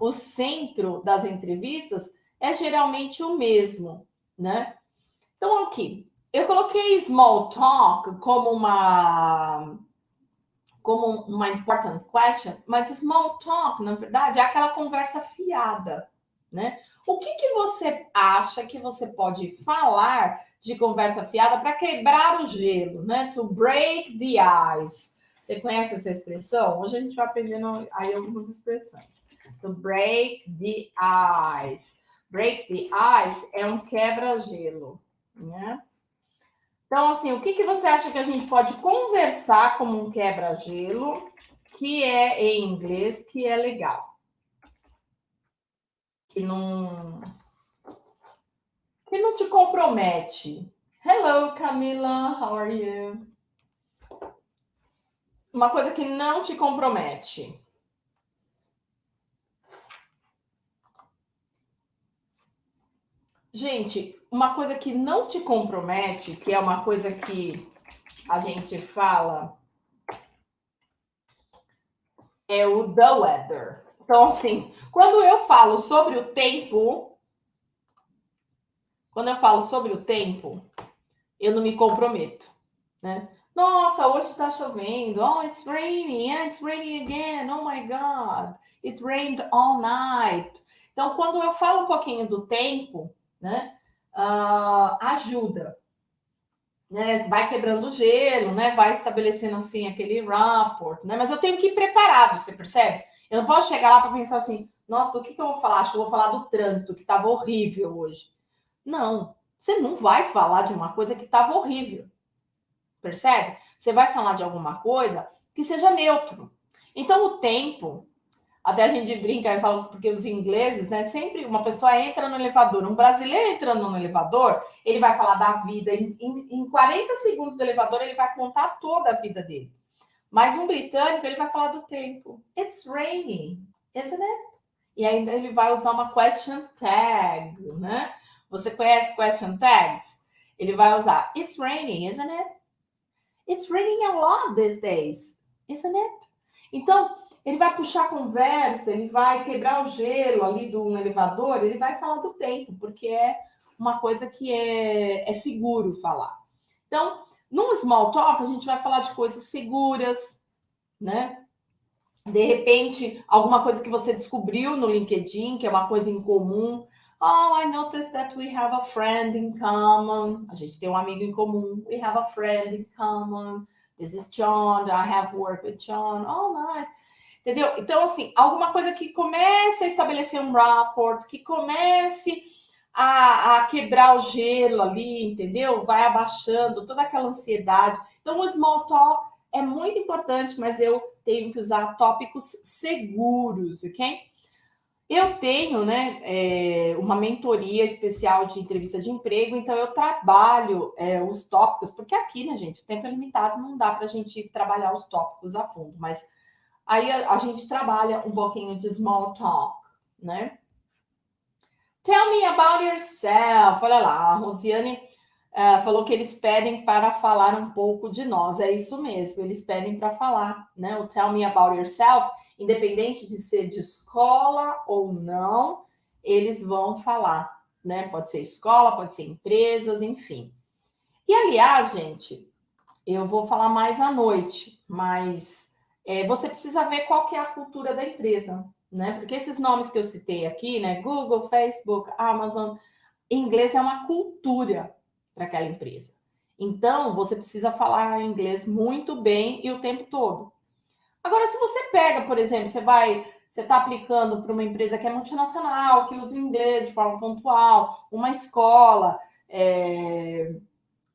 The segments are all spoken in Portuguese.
o centro das entrevistas é geralmente o mesmo, né? Então, aqui, eu coloquei small talk como uma important question, mas small talk, na verdade, é aquela conversa fiada, né? O que você acha que você pode falar de conversa fiada para quebrar o gelo, né? To break the ice. Você conhece essa expressão? Hoje a gente vai aprendendo aí algumas expressões. To break the ice. Break the ice é um quebra-gelo, né? Então, assim, o que você acha que a gente pode conversar como um quebra-gelo, que é em inglês, que é legal? Que não te compromete. Hello, Camila, how are you? Uma coisa que não te compromete. Gente, uma coisa que não te compromete, que é uma coisa que a gente fala, é o the weather. Então, assim, quando eu falo sobre o tempo, eu não me comprometo, né? Nossa, hoje está chovendo. Oh, it's raining. Yeah, it's raining again. Oh my God. It rained all night. Então, quando eu falo um pouquinho do tempo, né? Ajuda, né? Vai quebrando o gelo, né? Vai estabelecendo assim aquele rapport, né? Mas eu tenho que ir preparado, você percebe? Eu não posso chegar lá para pensar assim, nossa, do que eu vou falar? Acho que eu vou falar do trânsito, que estava horrível hoje. Não, você não vai falar de uma coisa que estava horrível. Percebe? Você vai falar de alguma coisa que seja neutro. Então, o tempo, até a gente brinca e fala, porque os ingleses, né? Sempre uma pessoa entra no elevador, um brasileiro entrando no elevador, ele vai falar da vida. Em 40 segundos do elevador, ele vai contar toda a vida dele. Mas um britânico, ele vai falar do tempo. It's raining, isn't it? E ainda ele vai usar uma question tag, né? Você conhece question tags? Ele vai usar It's raining, isn't it? It's raining a lot these days, isn't it? Então, ele vai puxar a conversa, ele vai quebrar o gelo ali de um elevador, ele vai falar do tempo, porque é uma coisa que é seguro falar. Então, num small talk, a gente vai falar de coisas seguras, né? De repente, alguma coisa que você descobriu no LinkedIn, que é uma coisa em comum. Oh, I noticed that we have a friend in common. A gente tem um amigo em comum. We have a friend in common. This is John. I have worked with John. Oh, nice. Entendeu? Então, assim, alguma coisa que comece a estabelecer um rapport, que comece a quebrar o gelo ali, entendeu? Vai abaixando toda aquela ansiedade. Então, o small talk é muito importante, mas eu tenho que usar tópicos seguros, ok? Eu tenho, né, uma mentoria especial de entrevista de emprego, então eu trabalho os tópicos, porque aqui, né, gente, o tempo é limitado, não dá para a gente trabalhar os tópicos a fundo, mas aí a gente trabalha um pouquinho de small talk, né? Tell me about yourself. Olha lá, a Rosiane falou que eles pedem para falar um pouco de nós. É isso mesmo, eles pedem para falar, né? O tell me about yourself, independente de ser de escola ou não, eles vão falar, né? Pode ser escola, pode ser empresas, enfim. E aliás, gente, eu vou falar mais à noite, mas você precisa ver qual que é a cultura da empresa, né? Porque esses nomes que eu citei aqui, né? Google, Facebook, Amazon, em inglês é uma cultura para aquela empresa. Então, você precisa falar inglês muito bem e o tempo todo. Agora, se você pega, por exemplo, você está aplicando para uma empresa que é multinacional, que usa o inglês de forma pontual, uma escola,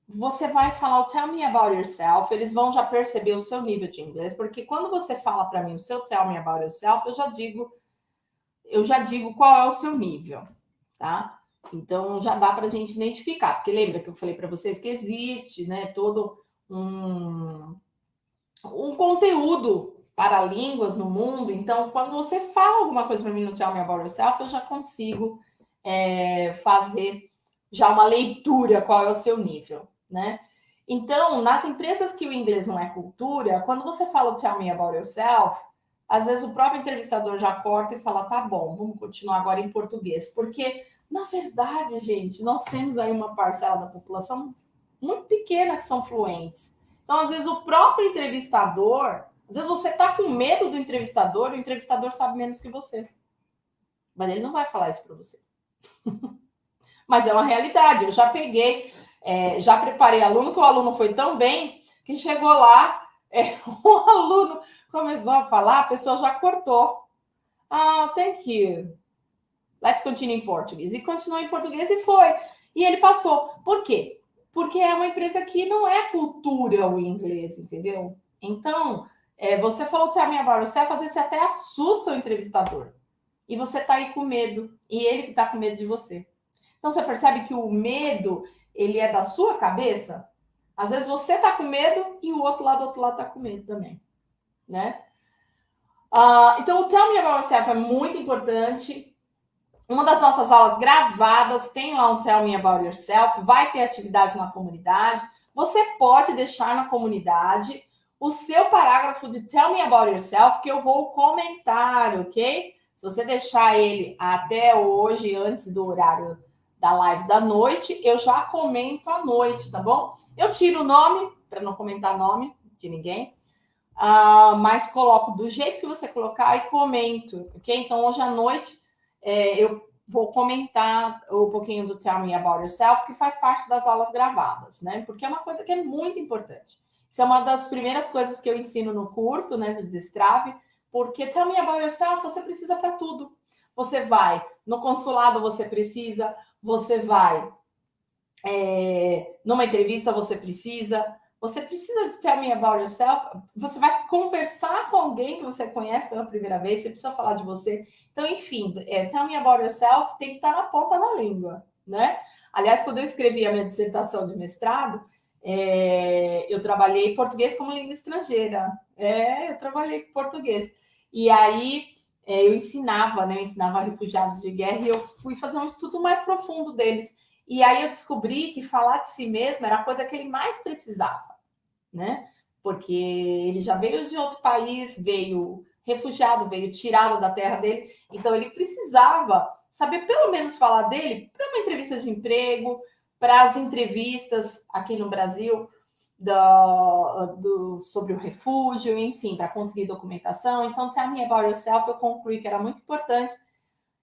você vai falar o tell me about yourself, eles vão já perceber o seu nível de inglês, porque quando você fala para mim o seu tell me about yourself, eu já digo qual é o seu nível, tá? Então já dá para a gente identificar, porque lembra que eu falei para vocês que existe, né, todo um conteúdo para línguas no mundo. Então, quando você fala alguma coisa para mim no Tell Me About Yourself, eu já consigo fazer já uma leitura qual é o seu nível, né? Então, nas empresas que o inglês não é cultura, quando você fala o Tell Me About Yourself, às vezes o próprio entrevistador já corta e fala, tá bom, vamos continuar agora em português. Porque, na verdade, gente, nós temos aí uma parcela da população muito pequena que são fluentes. Então, às vezes, o próprio entrevistador, às vezes você tá com medo do entrevistador, o entrevistador sabe menos que você. Mas ele não vai falar isso para você. Mas é uma realidade. Eu já peguei, já preparei aluno, que o aluno foi tão bem que chegou lá, o aluno começou a falar, a pessoa já cortou. Ah, thank you. Let's continue em português. E continuou em português e foi. E ele passou. Por quê? Porque é uma empresa que não é cultura o inglês, entendeu? Então, você falou tell me about yourself, às vezes você até assusta o entrevistador. E você tá aí com medo. E ele que tá com medo de você. Então, você percebe que o medo, ele é da sua cabeça? Às vezes você tá com medo e o outro lado tá com medo também, né? Então, o Tell Me About Yourself é muito importante. Uma das nossas aulas gravadas tem lá um Tell Me About Yourself, vai ter atividade na comunidade. Você pode deixar na comunidade o seu parágrafo de Tell Me About Yourself, que eu vou comentar, ok? Se você deixar ele até hoje, antes do horário da live da noite, eu já comento à noite, tá bom? Eu tiro o nome, para não comentar nome de ninguém, mas coloco do jeito que você colocar e comento, ok? Então, hoje à noite, eu vou comentar um pouquinho do Tell Me About Yourself, que faz parte das aulas gravadas, né? Porque é uma coisa que é muito importante. Isso é uma das primeiras coisas que eu ensino no curso, né, do Destrave, porque Tell Me About Yourself você precisa para tudo. Você vai no consulado, você precisa, você vai numa entrevista, você precisa de Tell Me About Yourself, você vai conversar com alguém que você conhece pela primeira vez, você precisa falar de você. Então, enfim, Tell Me About Yourself tem que estar na ponta da língua, né? Aliás, quando eu escrevi a minha dissertação de mestrado, eu trabalhei português como língua estrangeira. Eu trabalhei com português. E aí, eu ensinava, né? Eu ensinava refugiados de guerra e eu fui fazer um estudo mais profundo deles. E aí eu descobri que falar de si mesmo era a coisa que ele mais precisava, né? Porque ele já veio de outro país, veio refugiado, veio tirado da terra dele, então ele precisava saber pelo menos falar dele para uma entrevista de emprego, para as entrevistas aqui no Brasil sobre o refúgio, enfim, para conseguir documentação. Então, Tell Me About Yourself, eu concluí que era muito importante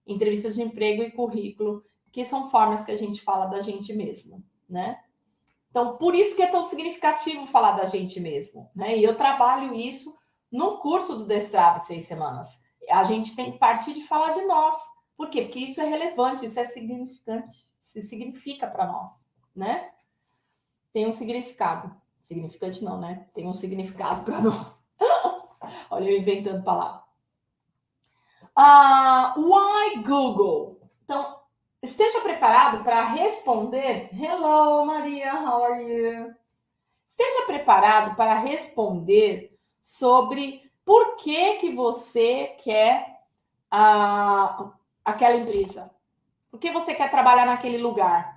entrevistas de emprego e currículo, que são formas que a gente fala da gente mesmo, né? Então, por isso que é tão significativo falar da gente mesmo, né? E eu trabalho isso no curso do Destrave 6 semanas. A gente tem que partir de falar de nós. Por quê? Porque isso é relevante, isso é significante, isso significa para nós, né? Tem um significado. Significante não, né? Tem um significado para nós. Olha, eu inventando palavra. Why Google? Então, esteja preparado para responder. Hello, Maria, how are you? Esteja preparado para responder sobre por que você quer aquela empresa. Por que você quer trabalhar naquele lugar?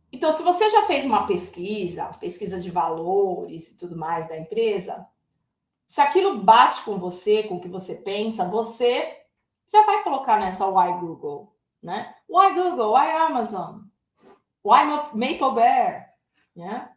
Então, se você já fez uma pesquisa de valores e tudo mais da empresa, se aquilo bate com você, com o que você pensa, você já vai colocar nessa Why Google, né? Why Google? Why Amazon? Why Maple Bear? Yeah?